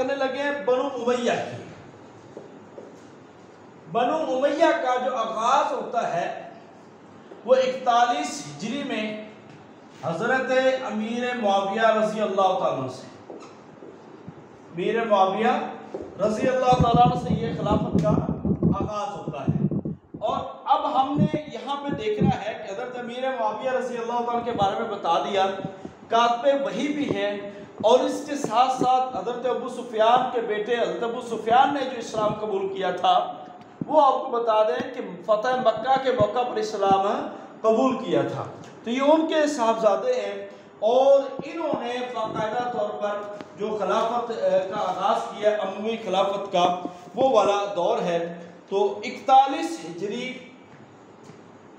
करने लगे हैं बनु उमैया की। बनु उमैया का जो आगाज होता है वो 41 हिजरी में हजरत अमीर मुआविया रजी अल्लाह ताला से, अमीर मुआविया रजी अल्लाह ताला से ये खिलाफत का आगाज होता है। और अब हमने यहाँ पे देखना है कि हजरत अमीर मुआविया रजी अल्लाह ताला के बारे में बता दिया, कातबे वही भी है, और इसके साथ साथ हजरत अबू सुफियान के बेटे हजरत अबू सुफियान ने जो इस्लाम कबूल किया था वो आपको बता दें कि फतह मक्का के मौका पर इस्लाम कबूल किया था। तो ये उनके साहबजादे हैं और इन्होंने बाकायदा तौर पर जो खिलाफत का आगाज़ किया अमवी खिलाफत का वो वाला दौर है। तो 41 हिजरी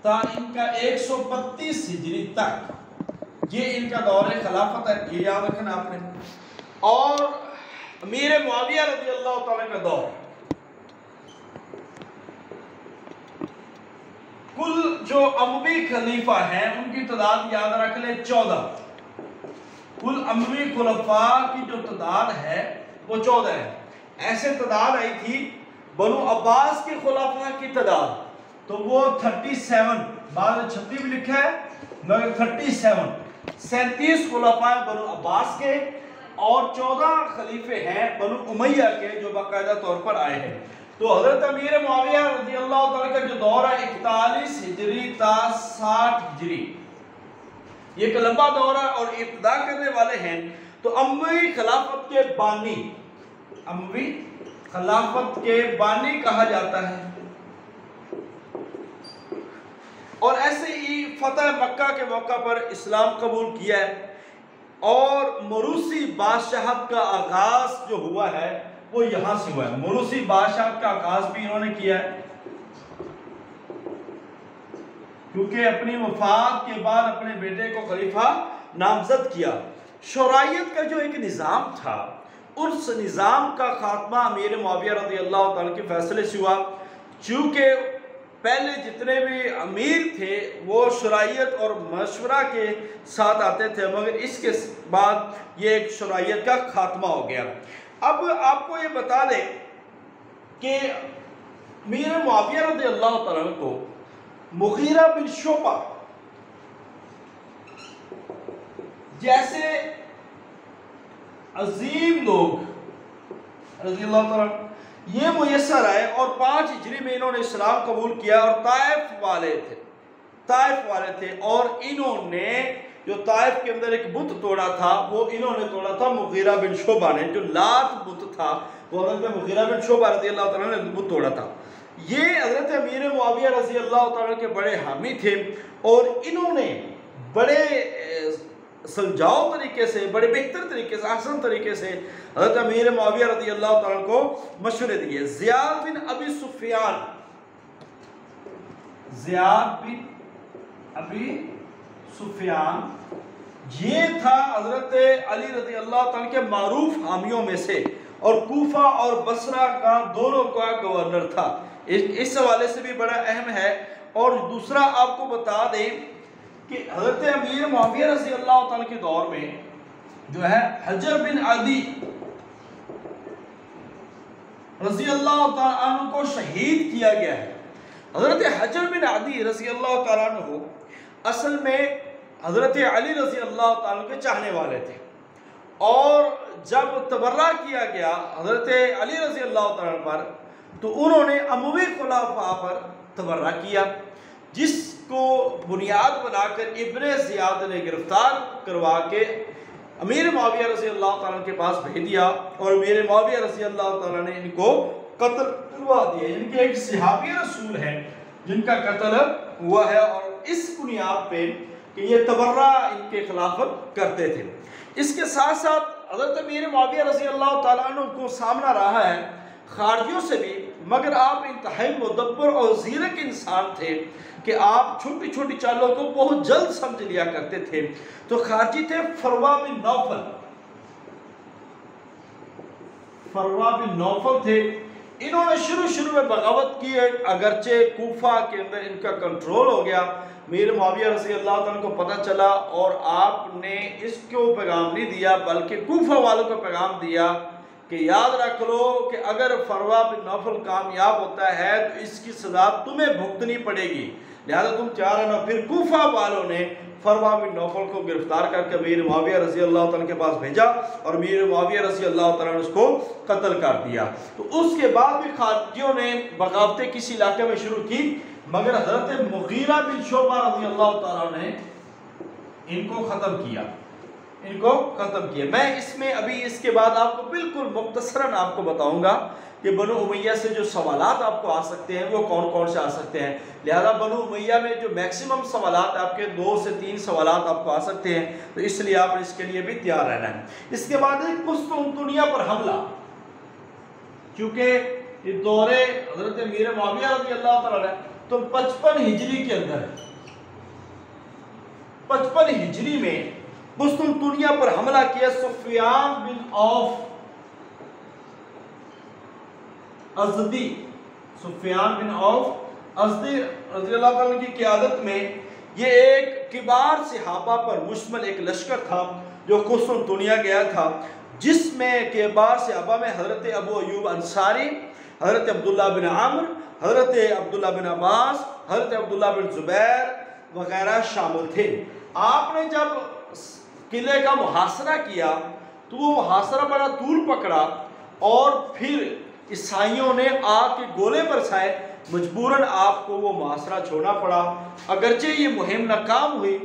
था इनका 132 हिजरी तक ये इनका दौर खिलाफत है, ये याद रखना आपने। और अमीर मुआविया रज़ी अल्लाह ताला का दौर, कुल जो अमवी खलीफा हैं उनकी तादाद याद रख ले 14। कुल अमवी खुलफा की जो तादाद है वो 14 है। ऐसे तादाद आई थी बनु अब्बास के खुलफा की तादाद, तो वो 37, बाद 36 भी लिखा है मगर 37 खुलफा बनु अब्बास के और 14 खलीफे हैं बनु उमैया के जो बाकायदा तौर पर आए हैं। तो हजरत अमीर मुआविया रज़ी अल्लाह ताला का जो दौर है 41 हिजरी ता 60 हिजरी, ये एक लंबा दौर है और इब्तिदा करने वाले हैं। तो अमवी खिलाफत के बानी, अमवी खिलाफत के बानी कहा जाता है। और ऐसे ही फतह मक्का के मौका पर इस्लाम कबूल किया है और मरूसी बादशाहत का आगाज जो हुआ है वो यहां से हुआ है। मरूसी बादशाहत का आगाज भी इन्होंने किया है क्योंकि अपनी वफात के बाद अपने बेटे को खलीफा नामजद किया। शोरायत का जो एक निज़ाम था उस निज़ाम का खात्मा अमीर मुआविया रज़ी अल्लाह ताला के फैसले से हुआ। चूँकि पहले जितने भी अमीर थे वो शोरायत और मशवरा के साथ आते थे, मगर इसके बाद ये एक शोरायत का खात्मा हो गया। अब आपको ये बता दें कि अमीर मुआविया रज़ी अल्लाह ताला को मुगीरा बिन शुबा जैसे अजीम लोग रज़ी अल्लाह ताला ये मुयस्सर आए और 5 हिजरी में इन्होंने इस्लाम कबूल किया और ताइफ वाले थे और इन्होंने जो ताइफ के अंदर एक बुत तोड़ा था वो इन्होंने तोड़ा था मुगीरा बिन शुबा ने। जो लात बुत था वो हज़रत मुगीरा बिन शुबा रज़ी अल्लाह ताला ने बुत तोड़ा था। ये हज़रत अमीर मुआविया रज़ी अल्लाह ताला के बड़े हामी थे और इन्होंने बड़े सुलझाऊ तरीके से, बड़े बेहतर तरीके से, आसान तरीके से हज़रत अमीर मुआविया रज़ी अल्लाह ताला को मशवरे दिए। ज़ियाद बिन अबी सुफियान ये था हज़रत अली रज़ी अल्लाह ताला के मारूफ हामियों में से और कूफा और बसरा का दोनों का गवर्नर था। इस हवाले से भी बड़ा अहम है। और दूसरा आपको बता दें कि हज़रत अमीर मुआविया रज़ी अल्लाह ताला के दौर में जो है हजर बिन अदी रज़ी अल्लाह ताला अन्हु को शहीद किया गया है। हज़रत हजर बिन अदी रज़ी अल्लाह ताला अन्हु असल में हज़रत अली रज़ी अल्लाह ताला के चाहने वाले थे और जब तबर्रा किया गया हज़रत अली रज़ी अल्लाह ताला पर तो उन्होंने अमवी खुलाफा पर तबर्रा किया, जिसको बुनियाद बनाकर इब्ने ज़ियाद ने गिरफ्तार करवा के अमीर मुआविया रज़ी अल्लाह ताला के पास भेज दिया और अमीर मुआविया रज़ी अल्लाह ताला ने इनको कत्ल करवा दिया। इनके एक सहाबी रसूल हैं जिनका कत्ल हुआ है और इस बुनियाद पे कि ये तबर्रा इनके खिलाफ करते थे। इसके साथ साथ हज़रत अमीर मुआविया रज़ी अल्लाह ताला अन्हु को सामना रहा है खारजियों से भी, मगर आप इंतहाई मुदब्बर और ज़ीरक इंसान थे कि आप छोटी छोटी चालों को बहुत जल्द समझ लिया करते थे। तो खारजी थे फरवा बिन नौफल थे। इन्होंने शुरू में बगावत की है, अगरचे कूफा के अंदर इनका कंट्रोल हो गया। मीर मुआविया रज़ी अल्लाह ताला को पता चला और आपने इसको पैगाम नहीं दिया बल्कि कूफा वालों को पैगाम दिया कि याद रख लो कि अगर फरवा बिन नौफल कामयाब होता है तो इसकी सजा तुम्हें भुगतनी पड़ेगी, लिहाजा तुम तैयार रहना। फिर कूफा वालों ने फरवा बिन नौफल को गिरफ्तार करके अमीर मुआविया रजी अल्लाह तआला के पास भेजा और अमीर मुआविया रजी अल्लाह तआला ने उसको कत्ल कर दिया। तो उसके बाद भी खारजियों ने बगावतें किसी इलाके में शुरू की, मगर हजरत मुगीरा बिन शोबा रजी अल्लाह तआला ने इनको ख़त्म किया, इनको ख़त्म किया। मैं इसमें अभी इसके बाद आपको बिल्कुल मुख्तसरन आपको बताऊंगा कि बनु उमैया से जो सवालात आपको आ सकते हैं वो कौन कौन से आ सकते हैं। लिहाजा बनु उमैया में जो मैक्सिमम सवालात आपके 2 से 3 सवालात आपको आ सकते हैं, तो इसलिए आप इसके लिए भी तैयार रहना है। इसके बाद कुस्तुनतुनिया पर हमला, क्योंकि ये दौरे हज़रत अमीर मुआविया रज़ी अल्लाह तआला ने तो 55 हिजरी के अंदर 55 हिजरी में कुस्तुनतुनिया पर हमला किया। सुफियान बिन औफ अज़दी, सुफियान बिन औफ अज़दी रज़ी अल्लाह तआला की क़यादत में ये एक किबार सहाबा पर मुश्तमिल एक लश्कर था जो कुस्तुनतुनिया गया था, जिसमें किबार सहाबा में हज़रत अबू अयूब अंसारी, हज़रत अब्दुल्ला बिन आमर, हज़रत अब्दुल्ला बिन अब्बास, हज़रत अब्दुल्ला बिन ज़ुबैर वगैरह शामिल थे। आपने जब किले का मुहासरा किया तो वो मुहासरा बड़ा तूल पकड़ा और फिर ईसाइयों ने आग के गोले बरसाए, मजबूरन आपको वो मुहासरा छोड़ना पड़ा। अगरचे ये मुहिम नाकाम हुई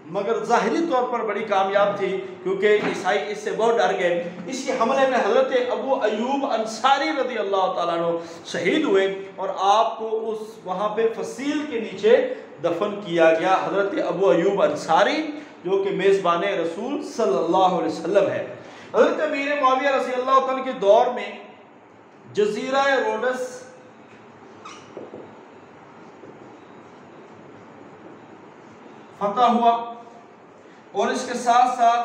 मगर ज़ाहिरी तौर पर बड़ी कामयाब थी, क्योंकि ईसाई इससे बहुत डर गए। इसी हमले में हज़रत अबू अयूब अंसारी रज़ी अल्लाह तआला अन्हु शहीद हुए और आपको उस वहाँ पे फसील के नीचे दफन किया गया। हज़रत अबू अयूब अंसारी जो कि मेज़बान रसूल सल्लल्लाहु अलैहि वसल्लम है। हज़रत अमीर मुआविया रज़ी अल्लाह तआला के दौर में जज़ीरा रोडस फतह हुआ और इसके साथ साथ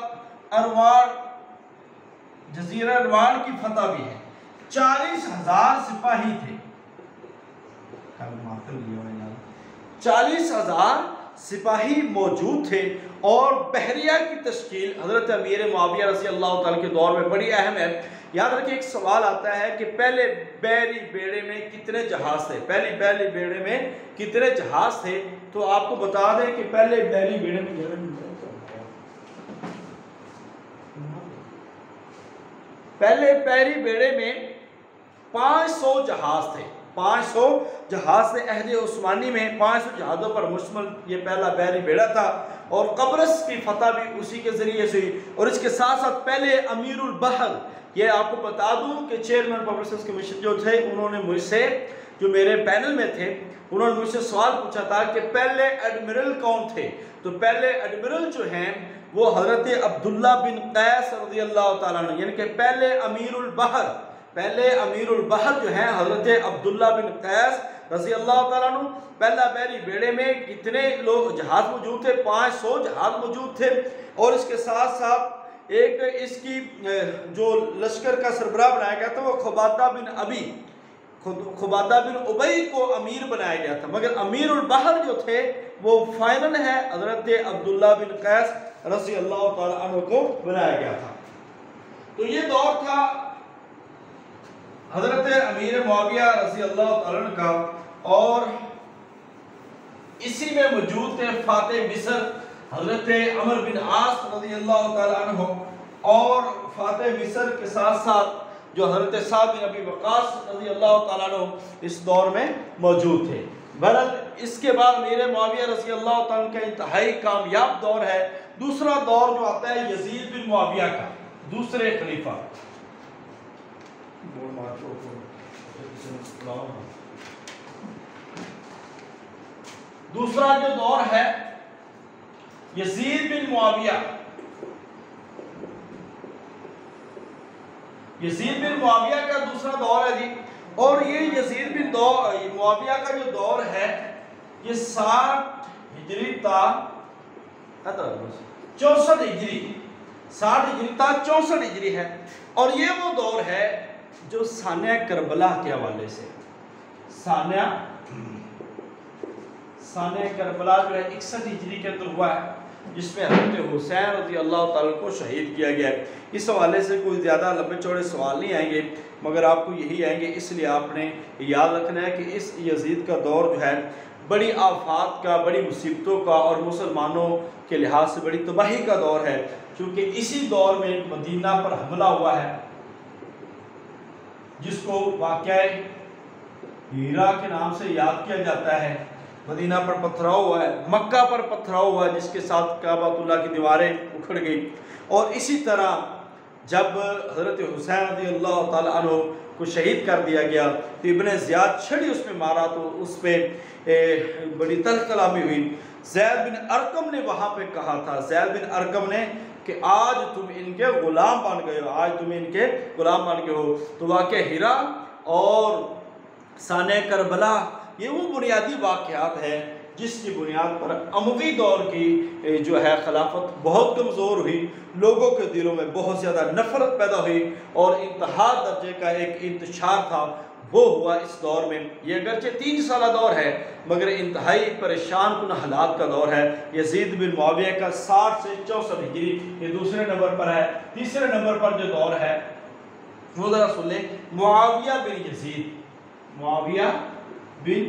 अरवान, जज़ीरा अरवान की फतह भी है। 40,000 सिपाही थे, 40,000 सिपाही मौजूद थे और बहरिया की तश्कील हज़रत अमीर मुआविया रज़ी अल्लाह तआला के दौर में बड़ी अहम है। याद रखिए, एक सवाल आता है कि पहले बहरी बेड़े में कितने जहाज थे, पहली बहरी बेड़े में कितने जहाज थे। तो आपको बता दें कि पहले बहरी बेड़े में पहले बहरी बेड़े में 500 जहाज थे, 500 जहाज थे। अहद उस्मानी में 500 जहाज़ों पर मुश्तमिल ये पहला बहरी बेड़ा था और कब्रस की फतह भी उसी के ज़रिए से हुई। और इसके साथ साथ पहले अमीरुल बहर, ये आपको बता दूं कि चेयरमैन पब्लिशर्स कमीशन जो थे उन्होंने मुझसे, जो मेरे पैनल में थे, उन्होंने मुझसे सवाल पूछा था कि पहले एडमिरल कौन थे। तो पहले एडमिरल जो हैं वो हज़रत अब्दुल्ला बिन कैस रज़ी अल्लाह तआला अन्हु, यानी कि पहले अमीरुल बहर, पहले अमीरुल बहर जो हैं हज़रत अब्दुल्ला बिन कैस रज़ी अल्लाह तआला अन्हु। पहला बहरी बेड़े में कितने लोग जहाज़ मौजूद थे, 500 जहाज़ मौजूद थे। और इसके साथ साथ एक इसकी जो लश्कर का सरबराह बनाया गया था वो खुबादा बिन अबी, खुबादा बिन उबई को अमीर बनाया गया था, मगर अमीरुल बहर जो थे वो फाइनल है हज़रत अब्दुल्ला बिन कैस रज़ी अल्लाह तआला अन्हु को बनाया गया था। तो ये दौर था हज़रत अमीर मुआविया रज़ी अल्लाह तआला अन्हु का। और इसी में मौजूद थे फातिह मिस्र हज़रत अमर बिन आस रज़ी अल्लाह तआला अन्हु, और फातिह मिस्र के साथ साथ जो हज़रत साद बिन अबी वक़ास रज़ी अल्लाह तआला अन्हु इस दौर में मौजूद थे। बहरहाल इसके बाद अमीर मुआविया रज़ी अल्लाह तआला का इंतहाई कामयाब दौर है। दूसरा दौर जो आता है यजीद बिन मुआविया का, दूसरे खलीफा। दूसरा जो दौर है यजीद बिन मुआविया, यजीद बिन मुआविया का दूसरा दौर है जी। और ये यजीद बिन मुआविया का जो दौर है ये 60 हिजरी था, 64 हिजरी, 60 हिजरी था, 64 हिजरी है। और ये वो दौर है जो सानिया करबला के हवाले से, सानिया करबला जो है 61 हिजरी के अंदर हुआ है। जिसमें हज़रत हुसैन रज़ी अल्लाह ताला को शहीद किया गया है। इस हवाले से कोई ज़्यादा लंबे चौड़े सवाल नहीं आएंगे, मगर आपको यही आएंगे, इसलिए आपने याद रखना है कि इस यजीद का दौर जो है बड़ी आफात का, बड़ी मुसीबतों का और मुसलमानों के लिहाज से बड़ी तबाही का दौर है, क्योंकि इसी दौर में मदीना पर हमला हुआ है, जिसको वाक़या हीरा के नाम से याद किया जाता है। मदीना पर पथराव हुआ है, मक्का पर पथराव हुआ है, जिसके साथ काबतुल्लाह की दीवारें उखड़ गई। और इसी तरह जब हज़रत हुसैन रज़ियल्लाहु ताला अन्हु को शहीद कर दिया गया तो इब्ने ज़ियाद छड़ी उसमें मारा तो उस पर बड़ी तल्ख़ कलामी हुई। ज़ैद बिन अरकम ने वहाँ पे कहा था, ज़ैद बिन अरकम ने, कि आज तुम इनके ग़ुलाम बन गए हो, आज तुम इनके ग़ुलाम बन गए हो। तो वाक़या हिरा और साने करबला ये वो बुनियादी वाक़यात है जिसकी बुनियाद पर अमवी दौर की जो है खिलाफत बहुत कमज़ोर हुई, लोगों के दिलों में बहुत ज़्यादा नफ़रत पैदा हुई और इंतहा दर्जे का एक इंतशार था वो हुआ इस दौर में। ये अगरचे 3 साल दौर है, मगर इंतहाई परेशान कुन हालात का दौर है। यजीद बिन मुआविया का 60 से 64 हिजरी ये दूसरे नंबर पर है। तीसरे नंबर पर जो दौर है वो ज़रा सुन लें, मुआविया बिन यजीद, मुआविया बिन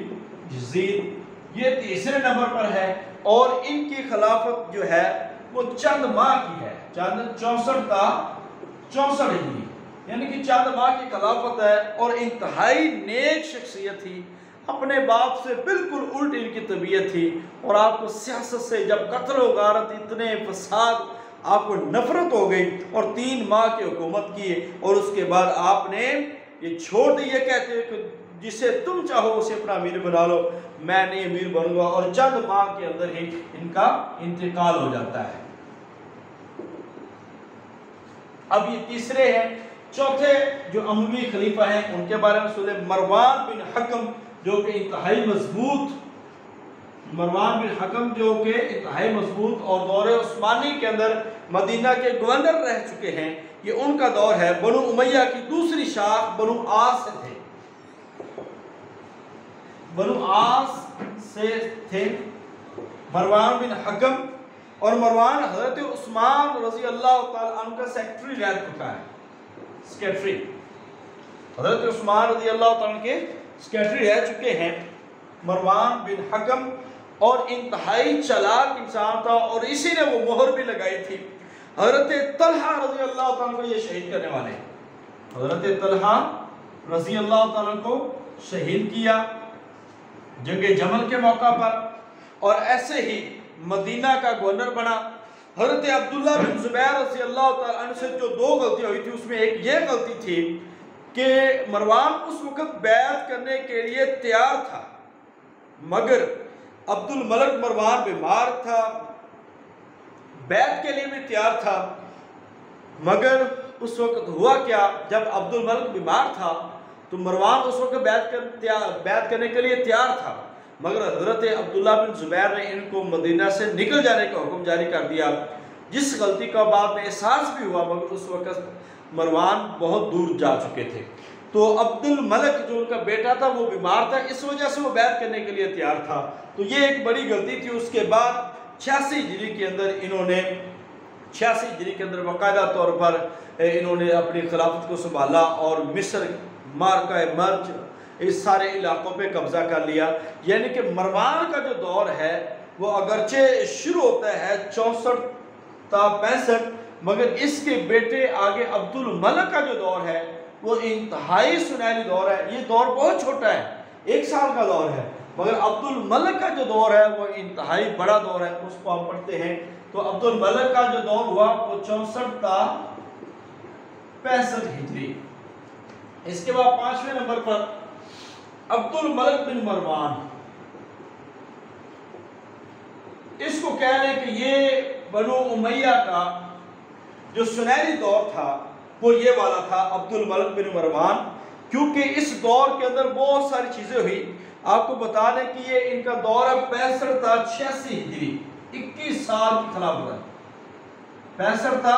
यजीद ये तीसरे नंबर पर है और इनकी खिलाफत जो है वो चंद माह की है, चंद 64 हिजरी, यानी कि चंद माह की खिलाफत है। और इंतहाई नेक शख्सियत थी, अपने बाप से बिल्कुल उल्ट इनकी तबीयत थी। और आपको सियासत से जब कत्ल व गारत, इतने फसाद, आपको नफरत हो गई और 3 माह की हुकूमत की और उसके बाद आपने ये छोड़ दी। ये कहते हैं कि जिसे तुम चाहो उसे अपना अमीर बना लो, मैं नहीं अमीर बनूंगा, और चंद माह के अंदर ही इनका इंतकाल हो जाता है। अब ये तीसरे हैं। चौथे जो अमवी खलीफा हैं उनके बारे में सुने, मरवान बिन हकम जो कि इंतहाई मजबूत, मरवान बिन हकम जो कि इंतहाई मजबूत और दौरे उस्मानी के अंदर मदीना के गवर्नर रह चुके हैं। ये उनका दौर है। बनु उमैया की दूसरी शाख बनु आस से थे, बनु आस से थे मरवान बिन हकम। और मरवान हजरत उस्मान रजी अल्लाह ताला अन्हु का सेक्रेटरी रह चुका है, सेक्रेटरी, हजरत उस्मान रजी अल्लाह ताला के सेक्रेटरी रह चुके हैं मरवान बिन हकम। और इंतहाई चालाक इंसान था और इसी ने वो मोहर भी लगाई थी। हजरत तलहा रजी अल्लाह ताला को ये शहीद करने वाले, हजरत तलहा रजी अल्लाह ताला को शहीद किया जंगे जमल के मौका पर। और ऐसे ही मदीना का गवर्नर बना। हजरत अब्दुल्ला बिन ज़ुबैर रज़ी अल्लाह तआला अन्हु से जो 2 गलतियां हुई थी, उसमें एक ये गलती थी कि मरवान उस वक्त बैत करने के लिए तैयार था, मगर अब्दुल मलिक मरवान बीमार था, बैत के लिए भी तैयार था, मगर उस वक्त हुआ क्या, जब अब्दुल मलिक बीमार था तो मरवान उस वक्त बैत करने के लिए तैयार था, मगर हज़रत अब्दुल्ला बिन ज़ुबैर ने इनको मदीना से निकल जाने का हुक्म जारी कर दिया, जिस गलती का बाद में एहसास भी हुआ, मगर उस वक्त मरवान बहुत दूर जा चुके थे। तो अब्दुल मलिक जो उनका बेटा था वो बीमार था, इस वजह से वो बैत करने के लिए तैयार था। तो ये एक बड़ी गलती थी। उसके बाद 86 हिजरी के अंदर इन्होंने 86 हिजरी के अंदर बाकायदा तौर पर इन्होंने अपनी खिलाफत को संभाला और मिस्र, मारका मर्ज, इस सारे इलाकों पे कब्जा कर लिया। यानी कि मरवान का जो दौर है वो अगरचे शुरू होता है 64 ता 65, मगर इसके बेटे आगे अब्दुल मलिक का जो दौर है वो इंतहाई सुनहरी दौर है। ये दौर बहुत छोटा है, 1 साल का दौर है, मगर अब्दुल मलिक का जो दौर है वो इंतहाई बड़ा दौर है। उसको हम पढ़ते हैं। तो अब्दुल मलिक का जो दौर हुआ वो 64 ता 65 हिजरी। इसके बाद 5वें नंबर पर अब्दुल मलिक बिन मरवान, इसको कह रहे हैं कि ये बनु उमैया का जो सुनहरी दौर था वो ये वाला था, अब्दुल मलिक बिन मरवान, क्योंकि इस दौर के अंदर बहुत सारी चीजें हुई। आपको बता दें कि ये इनका दौर है 65 ता 86 हिजरी, 21 साल की खिलाफत है। 65 ता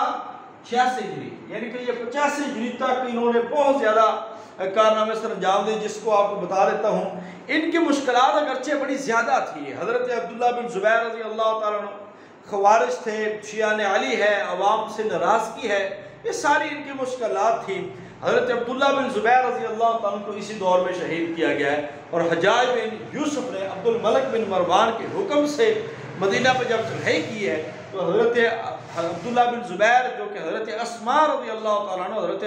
86 हिजरी, यानी कि ये 85 हिजरी तक इन्होंने बहुत ज्यादा कारनामे सर अंजाम दिए, जिसको आपको बता देता हूँ। इनकी मुश्किलात अगरचे बड़ी ज्यादा थी। हजरत अब्दुल्ला बिन ज़ुबैर रज़ी अल्लाह ताला अन्हु खवारिज थे, शियान अली है, अवाम से नाराज़गी है, ये सारी इनकी मुश्किलात थी। हज़रत अब्दुल्ला बिन ज़ुबैर रज़ी अल्लाह तआला को इसी दौर में शहीद किया गया है। और हज्जाज बिन यूसुफ ने अब्दुल मलिक बिन मरवान के हुक्म से मदीना पर जब चढ़ाई की है तो हज़रत अब्दुल्ला बिन ज़ुबैर जो कि हज़रत अस्मा रज़ी अल्लाह तआला अन्हा, हज़रत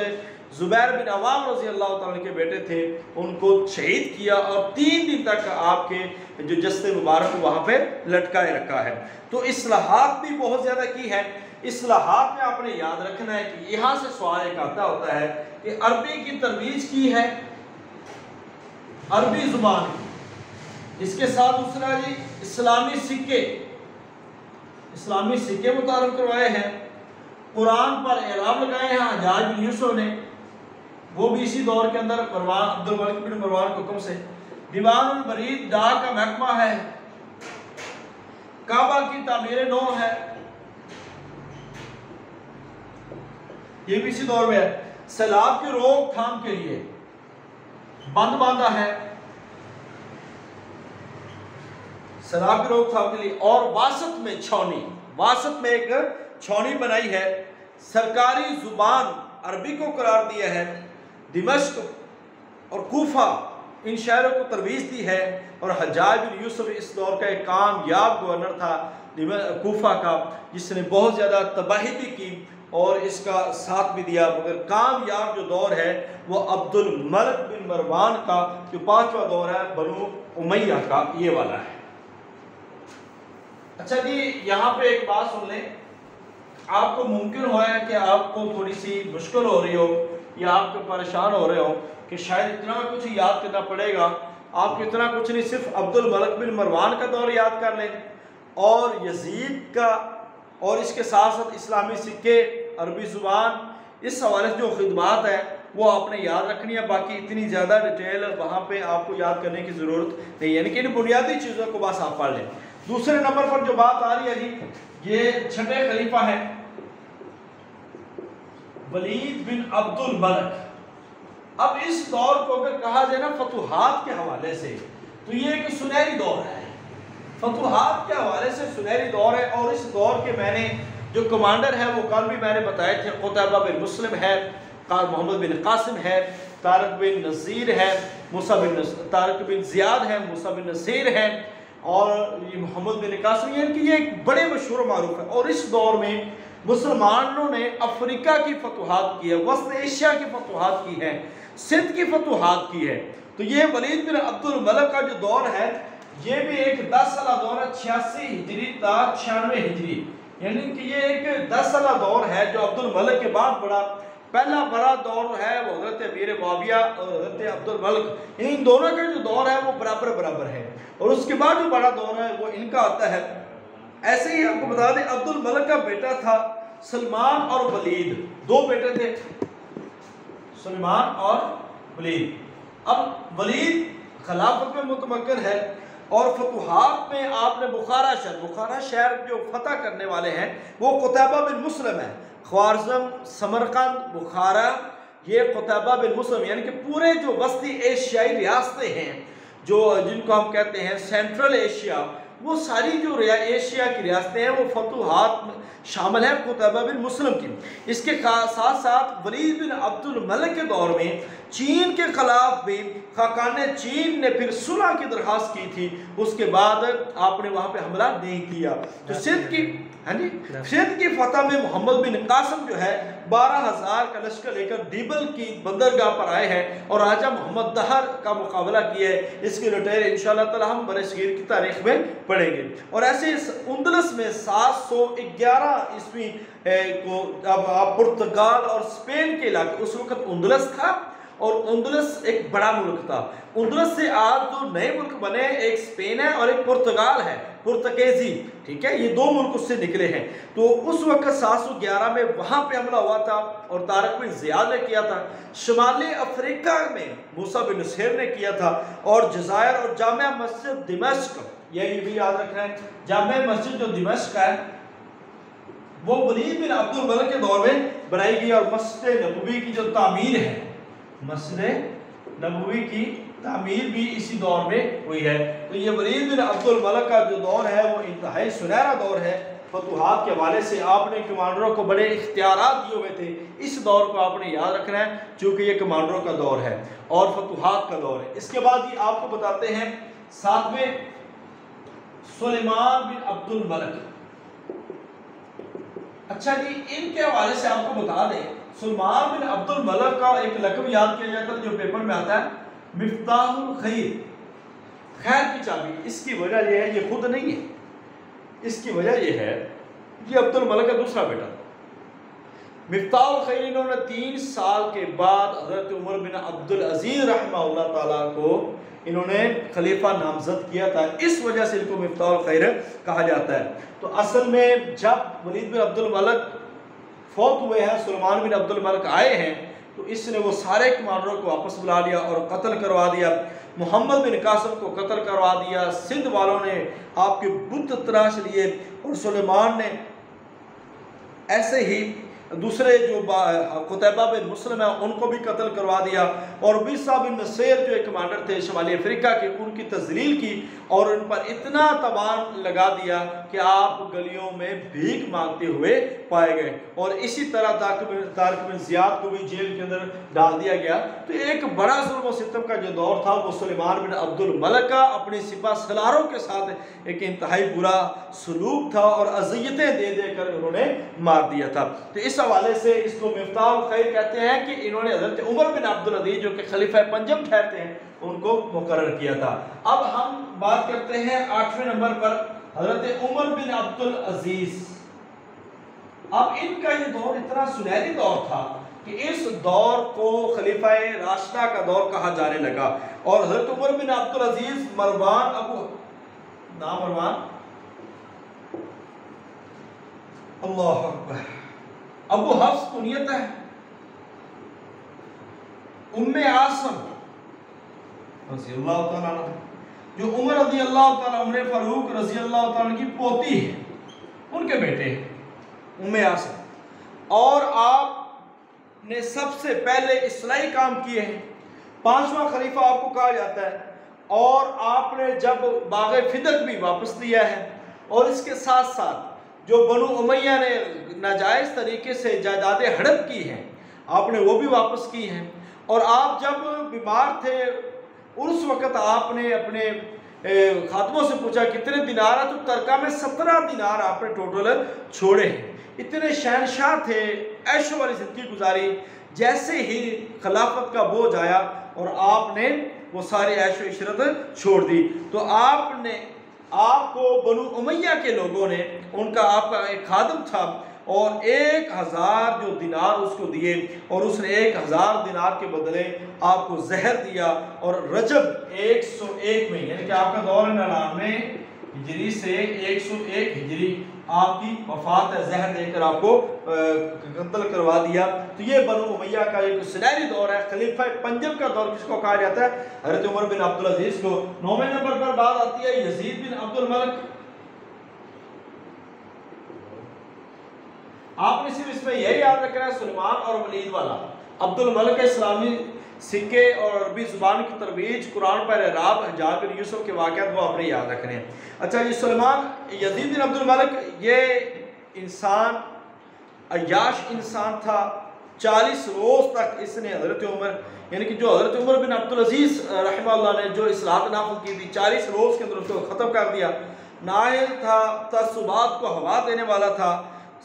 ज़ुबैर बिन अवाम रज़ी अल्लाह तआला के बेटे थे, उनको शहीद किया और 3 दिन तक आपके जो जस्ते मुबारक को वहाँ पे लटकाए रखा है। तो इस्लाहात भी बहुत ज़्यादा की है। इस्लाहात में आपने याद रखना है कि यहाँ से सवाल एक आता होता है कि अरबी की तरवीज की है, अरबी ज़ुबान की, इसके साथ दूसरा जी इस्लामी सिक्के, इस्लामी सिक्के मुतारफ करवाए हैं, कुरान पर एलान लगाए हैं हज्जाज बिन यूसुफ ने, वो भी इसी दौर के अंदर अब्दुल मलिक बिन मरवान के हुक्म से, दीवानुल बरीद डाक का महकमा है, काबा की तामीर नौ है, ये भी इसी दौर में है, सैलाब की रोकथाम के लिए बंद बांधा है, सैलाब की रोकथाम के लिए, और वासत में छौनी, वासत में एक छौनी बनाई है, सरकारी जुबान अरबी को करार दिया है, दिमश्क और कूफा इन शहरों को तरवीज दी है। और हज्जाज बिन यूसुफ इस दौर का एक कामयाब गवर्नर था कूफा का, जिसने बहुत ज़्यादा तबाही भी की और इसका साथ भी दिया। मगर कामयाब जो दौर है वो अब्दुल मलिक बिन मरवान का जो 5वां दौर है बनु उमैया का, ये वाला है। अच्छा जी, यहाँ पे एक बात सुन लें, आपको मुमकिन हो है कि आपको थोड़ी सी मुश्किल हो रही हो या आप परेशान हो रहे हो कि शायद इतना कुछ याद करना पड़ेगा। आप इतना कुछ नहीं, सिर्फ अब्दुल मलिक बिन मरवान का दौर याद कर लें और यजीद का, और इसके साथ साथ इस्लामी सिक्के, अरबी ज़ुबान, इस हवाले से जो खिदमात है वो आपने याद रखनी है। बाकी इतनी ज़्यादा डिटेल वहाँ पे आपको याद करने की ज़रूरत नहीं है, यानी कि इन बुनियादी चीज़ों को बस आप पढ़ लें। दूसरे नंबर पर जो बात आ रही है जी, ये छठे खलीफा है वलीद बिन अब्दुल मलिक। अब इस दौर को अगर कहा जाए ना फतुहात के हवाले से, तो ये एक सुनहरी दौर है, फतुहात के हवाले से सुनहरी दौर है। और इस दौर के मैंने जो कमांडर है वो कल भी मैंने बताए थे, कुतैबा बिन मुस्लिम है, मोहम्मद बिन कासिम है, तारिक बिन नज़ीर है, तारिक बिन ज़ियाद है, मूसा बिन नसीर है, और ये मोहम्मद बिन कासिम, यानी कि ये एक बड़े मशहूर मारूफ है। और इस दौर में मुसलमानों ने अफ्रीका की फतुहात की है, वस्त एशिया की फतुहात की है, सिंध की फतुहात की है। तो ये वलीद बिन अब्दुल मलिक का जो दौर है ये भी एक 10 साल दौर है, 86 हिजरी ता 96 हिजरी, यानी कि ये एक 10 साल दौर है जो अब्दुल मलिक के बाद पहला बड़ा दौर है वो हज़रत अमीर मुआविया और हज़रत अब्दुल मलिक, इन दोनों का जो दौर है वो बराबर है। और उसके बाद जो बड़ा दौर है वो इनका आता है। ऐसे ही आपको बता दें, अब्दुल मलिक का बेटा था सलमान और वलीद, 2 बेटे थे, सलमान और वलीद। अब वलीद खिलाफत में मुतमक्किन है और फतुहात में आपने बुखारा शहर जो फतह करने वाले हैं वो कुतैबा बिन मुस्लिम है। ख्वारिज़म, समरकंद, बुखारा, ये कुतैबा बिन मुस्लिम, यानी कि पूरे जो वस्ती एशियाई रियासतें हैं जो जिनको हम कहते हैं सेंट्रल एशिया, वो सारी जो एशिया की रियासतें हैं वो फतुहात में शामिल है कुतैबा बिन मुस्लिम की। इसके साथ साथ वलीद बिन अब्दुल मलिक के दौर में चीन के खिलाफ भी खाकान चीन ने फिर सुलह की दरख्वास्त की थी, उसके बाद आपने वहाँ पे हमला नहीं किया। तो सिंध की फतह में मोहम्मद बिन कासिम जो है 12,000 का लश्कर लेकर दीबल की बंदरगाह पर आए हैं और राजा मोहम्मद दहर का मुकाबला किया है। इसकी डिटेल इंशाअल्लाह ताला हम बरसगीर की तारीख में पढ़ेंगे। और ऐसे इस उंदलस में 711 ईस्वी को अब पुर्तगाल और स्पेन के इलाके, उस वक्त उंदलस था और उंदलस एक बड़ा मुल्क था। उंदलस से आज जो नए मुल्क बने, एक स्पेन है और एक पुर्तगाल है, पुर्तगेजी, ठीक है, ये 2 मुल्क उससे निकले हैं। तो उस वक्त 711 में वहाँ पे हमला हुआ था और तारिक बिन ज़ियाद ने किया था। शुमाली अफ्रीका में मूसा बिन नसीर ने किया था और जज़ायर और जामिया मस्जिद दिमश्क, ये भी याद रखना है, जामिया मस्जिद जो दिमश्क है वो वलीद बिन अब्दुल मलिक के दौर में बनाई गई। और मस्जिद नबवी की जो तामीर है, मस्जिद नबवी की तामीर भी इसी दौर में हुई है। तो ये वलीद बिन अब्दुल मलिक का जो दौर है वो इंतहाई सुनहरा दौर है फतूहात के हवाले से आपने कमांडरों को बड़े इख्तियारात दिए हुए थे। इस दौर को आपने याद रखना है क्योंकि ये कमांडरों का दौर है और फतूहात का दौर है। इसके बाद ये आपको बताते हैं 7वें सुलेमान बिन अब्दुल मलिक। अच्छा जी, इनके हवाले से आपको बता दें, सुलेमान बिन अब्दुल मलिक का एक लक़ब याद किया जाता है जो पेपर में आता है, मिफ्ताहुल खैर, खैर की चाबी। इसकी वजह यह है, ये खुद नहीं है, इसकी वजह यह है ये अब्दुल मलिक का दूसरा बेटा मिफ्ताहुल खैर। इन्होंने 3 साल के बाद हज़रत उमर बिन अब्दुल अजीज रहमतुल्लाह ताला को इन्होंने खलीफा नामजद किया था, इस वजह से इनको मिफ्ताहुल खैर कहा जाता है। तो असल में जब वलीद बिन अब्दुल मलिक फौत हुए हैं, सुलेमान बिन अब्दुल मलिक आए हैं, तो इसने वो सारे कमांडरों को वापस बुला लिया और कत्ल करवा दिया। मोहम्मद बिन कासिम को कत्ल करवा दिया। सिंध वालों ने आपके बुत तराश लिए और सुलेमान ने ऐसे ही दूसरे जो कुतैबा बिन मुस्लिम है उनको भी कत्ल करवा दिया। और बिसा बिन नसीर जो एक कमांडर थे शुमाली अफ्रीका के, उनकी तजलील की और उन पर इतना तबान लगा दिया कि आप गलियों में भीख मांगते हुए पाए गए। और इसी तरह तारिक बिन ज़ियाद को भी जेल के अंदर डाल दिया गया। तो एक बड़ा जुल्म सितम का जो दौर था वो सुलेमान बिन अब्दुल मलिक का अपनी सिपा सलारों के साथ एक इंतहाई बुरा सलूक था और अज़ियतें दे देकर उन्होंने मार दिया था। तो इस हवाले से इसको मिफ्ताहुल खैर कहते हैं कि इन्होंने हज़रत उमर बिन अब्दुल अजीज जो कि खलीफा पंजम ठहरते हैं उनको मुकर्रर किया था। अब हम बात करते हैं 8वें नंबर पर हज़रत उमर बिन अब्दुल अजीज। अब इनका ये दौर इतना सुनहरी दौर था कि इस दौर को खलीफा राशिदा का दौर कहा जाने लगा। और हज़रत उमर बिन अब्दुल अजीज मरवान अल्लाह अकबर अबू हफ्स कुनियत है, उम्मे आसम रज़ी अल्लाह ताला अन्हा जो उमर रज़ी अल्लाह ताला उमर फारूक रज़ी अल्लाह ताला की पोती है, उनके बेटे उम्मे आसम। और आपने सबसे पहले इस्लाही काम किए हैं, 5वां खलीफा आपको कहा जाता है। और आपने जब बाग़े फिदक भी वापस दिया है और इसके साथ साथ जो बनु उमैया ने नाजायज़ तरीके से जायदादें हड़प की हैं आपने वो भी वापस की हैं। और आप जब बीमार थे उस वक़्त आपने अपने खातमों से पूछा कितने दिनार है, तो तरका में 17 दिनार आपने टोटल छोड़े हैं। इतने शहनशाह थे, ऐशो वाली ज़िंदगी गुजारी। जैसे ही खिलाफत का बोझ आया और आपने वो सारी ऐशो इशरत छोड़ दी, तो आपको बनु उमैया के लोगों ने, उनका आपका एक खादम था और 1000 जो दिनार उसको दिए और उसने 1000 दिनार के बदले आपको जहर दिया। और रजब 101 में यानी कि आपका दौर 99 हिजरी से 101 हिजरी आपकी वफात है, जहर देकर आपको कत्ल करवा दिया। तो ये बनु उमैया का एक सुनहरी दौर है, खलीफा पंजम का दौर जिसको कहा जाता है, हज़रत उमर बिन अब्दुल अजीज को। 9वें नंबर पर बात आती है यजीद बिन अब्दुल मलिक। आपने सिर्फ इसमें यही याद रखना है सुलेमान और वलीद वाला। अब्दुल मलिक इस्लामी सिक्के और अरबी ज़ुबान की तरवीज, कुरान पर एराब, हज्जाज बिन यूसुफ के वाक़यात वो आपने याद रखने हैं। अच्छा, ये सुलेमान यजीद बिन अब्दुल मलिक ये इंसान अय्याश इंसान था। 40 रोज़ तक इसने हज़रत उमर यानी कि जो हज़रत उमर बिन अब्दुल अजीज़ रहमतुल्लाह ने जो इस्लाहत नाफिज़ की थी 40 रोज़ के अंदर उसको ख़त्म कर दिया। नाइल था, तसुबात को हवा देने वाला था,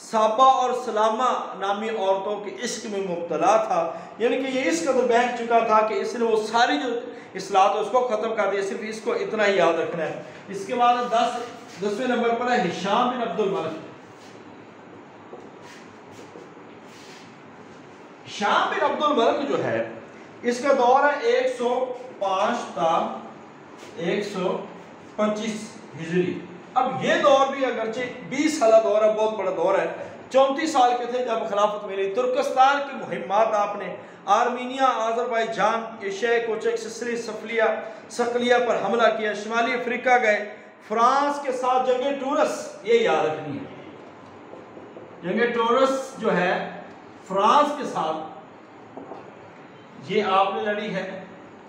साबा और सलामा नामी औरतों के इश्क में मुब्तला था। यानी कि ये इस कदर बहक चुका था कि इसने वो सारी जो इस्लाहत है उसको ख़त्म कर दिया। सिर्फ इसको इतना ही याद रखना है। इसके बाद 10वें नंबर पर है हिशाम बिन अब्दुल मलिक। हिशाम बिन अब्दुल मलिक जो है इसका दौर है 105 ता 125 हिजरी। अब ये दौर भी अगरचे 20 साल दौर है, बहुत बड़ा दौर है। 34 साल के थे जब खिलाफत मिली। तुर्कस्तान की मुहिम्मात आपने आर्मीनिया, आज़रबाईजान, एशिया, कोचक, सिसली, सकलिया पर हमला किया। शुमाली अफ्रीका गए, फ्रांस के साथ जंगे टूरस, ये याद रखनी है, जंगे टूरस जो है फ्रांस के साथ ये आपने लड़ी है।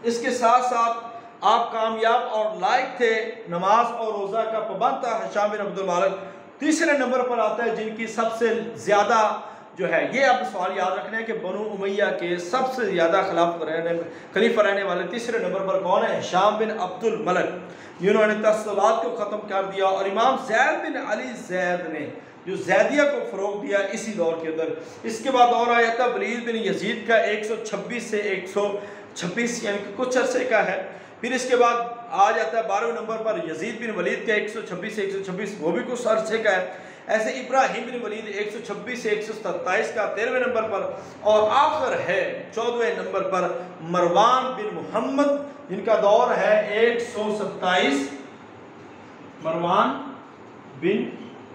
इसके साथ साथ आप कामयाब और लायक थे, नमाज और रोज़ा का पाबंद था हिशाम बिन अब्दुल मलिक। तीसरे नंबर पर आता है जिनकी सबसे ज़्यादा जो है, ये अब सवाल याद रखना है कि बनु उमैया के सबसे ज़्यादा खलीफा रहने वाले तीसरे नंबर पर कौन है? हिशाम बिन अब्दुल मलक, जिन्होंने तस्सुलात को ख़त्म कर दिया और इमाम ज़ैद बिन अली ज़ैद ने जो जैदिया को फ़रोग दिया इसी दौर के अंदर। इसके बाद और आया था वलीद बिन यजीद का 126 से 126 यानी कि कुछ अरसे का है। फिर इसके बाद आ जाता है 12वें नंबर पर यजीद बिन वलीद का 126 से 126, वो भी कुछ अरसे का है। ऐसे इब्राहिम बिन वलीद 126 से 127 का 13वें नंबर पर, और आखिर है 14वें नंबर पर मरवान बिन मोहम्मद, जिनका दौर है 127। मरवान बिन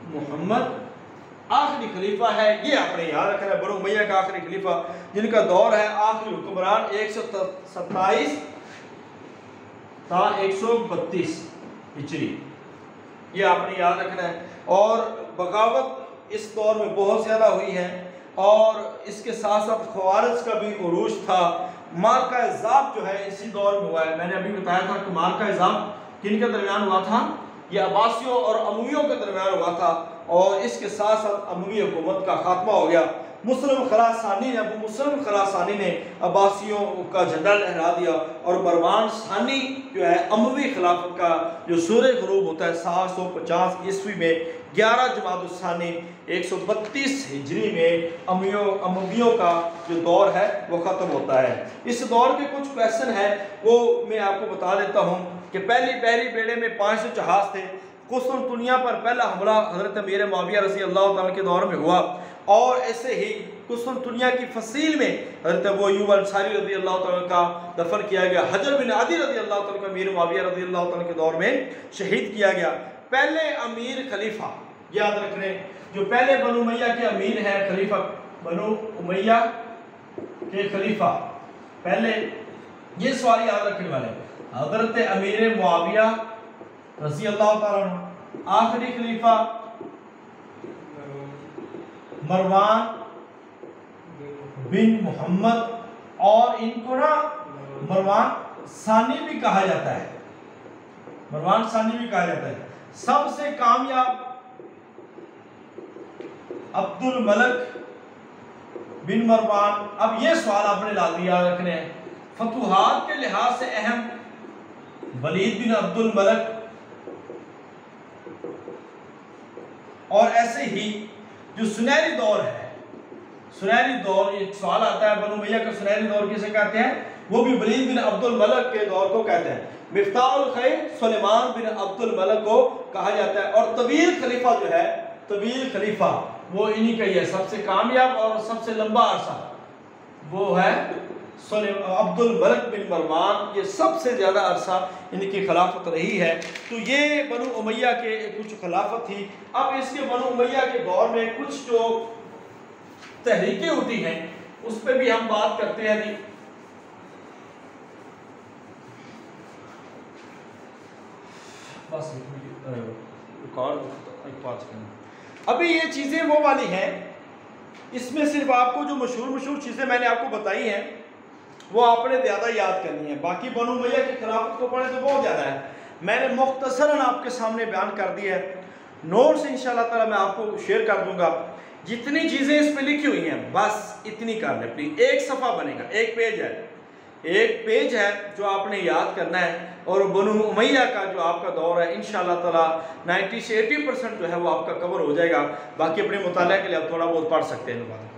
मोहम्मद आखिरी खलीफा है, ये आपने याद रखना है, बनु उमैया का आखिरी खलीफा, जिनका दौर है आखिरी हुक्मरान 127 था 132 हिजरी, ये आपने याद रखना है। और बगावत इस दौर में बहुत ज़्यादा हुई है, और इसके साथ साथ खवारिज का भी उरूज था। मार्का इज़ाब जो है इसी दौर में हुआ है। मैंने अभी बताया था कि मार्का इज़ाब किनके दरमियान हुआ था? ये अब्बासियों और अमवियों के दरमियान हुआ था, और इसके साथ साथ अमवी हुकूमत का खात्मा हो गया। मुस्लिम खरासानी ने, अबू मुस्लिम खरासानी ने अब्बासियों का झंडा लहरा दिया, और मरवान सानी जो है अमवी खिलाफत का जो सूरज ग़ुरूब होता है 750 ईस्वी में 11 जमात-उस-सानी 132 हिजरी में अमवियों का जो दौर है वो ख़त्म होता है। इस दौर के कुछ क्वेश्चन हैं वो मैं आपको बता देता हूँ कि पहली बेड़े में 500 जहाज़ थे। कुस्तुनतुनिया पर पहला हमला हज़रत अमीर मुआविया रज़ी अल्लाह तआला के दौर में हुआ, और ऐसे ही कुस्तुनतुनिया की फसील में हज़रत अबू अय्यूब अंसारी रज़ी अल्लाह तआला का दफन किया गया। हजर बिन आदी रज़ी अल्लाह तआला को अमीर मुआविया रज़ी अल्लाह तआला के दौर में शहीद किया गया। पहले अमीर खलीफा याद रखने, जो पहले बनु उमैया के अमीर हैं, खलीफा बनु उमैया के खलीफा पहले, ये सवाल याद रखने वाले, हज़रत अमीर मुआविया रज़ी अल्लाह तआला अन्हु, आखिरी खलीफा मरवान बिन मोहम्मद, और इनको ना मरवान सानी भी कहा जाता है, मरवान सानी भी कहा जाता है। सबसे कामयाब अब्दुल मलक बिन मरवान। अब ये सवाल आपने लाजमी याद रखने हैं, फतुहात के लिहाज से अहम वलीद बिन अब्दुल मलक, और ऐसे ही जो सुनहरी दौर है, सुनहरी दौर, एक सवाल आता है बनु उमैया का सुनहरी दौर किसे कहते हैं? वो भी वलीद बिन अब्दुल मलक के दौर को कहते हैं। मिफ्ताहुल खैर सुलेमान बिन अब्दुल मलक को कहा जाता है। और तवील खलीफा जो है, तवील खलीफा वो इन्हीं का ही है, सबसे कामयाब और सबसे लंबा अरसा वो है अब्दुल मलक बिन मरवान। ये सबसे ज़्यादा अरसा इनकी खिलाफत रही है। तो ये बनु उमैया के कुछ खिलाफत थी। अब इसके बनु उमैया के दौर में कुछ जो तहरीकें उठी हैं उस पर भी हम बात करते हैं। जी बस अभी ये चीज़ें वो वाली हैं, इसमें सिर्फ आपको जो मशहूर चीज़ें मैंने आपको बताई हैं वो आपने ज़्यादा याद करनी है। बाकी बनु उमैया की खिलाफत को पढ़े तो बहुत ज़्यादा है, मैंने मुख्तसरन आपके सामने बयान कर दिया है। नोट्स इंशाल्लाह ताला मैं आपको शेयर कर दूंगा। जितनी चीज़ें इस पे लिखी हुई हैं बस इतनी कर लें प्लीज। एक सफ़ा बनेगा, एक पेज है जो आपने याद करना है। और बनु उमैया का जो आपका दौर है इंशाल्लाह ताला 90 से 80% जो है वो आपका कवर हो जाएगा। बाकी अपने मुताला के लिए आप थोड़ा बहुत पढ़ सकते हैं।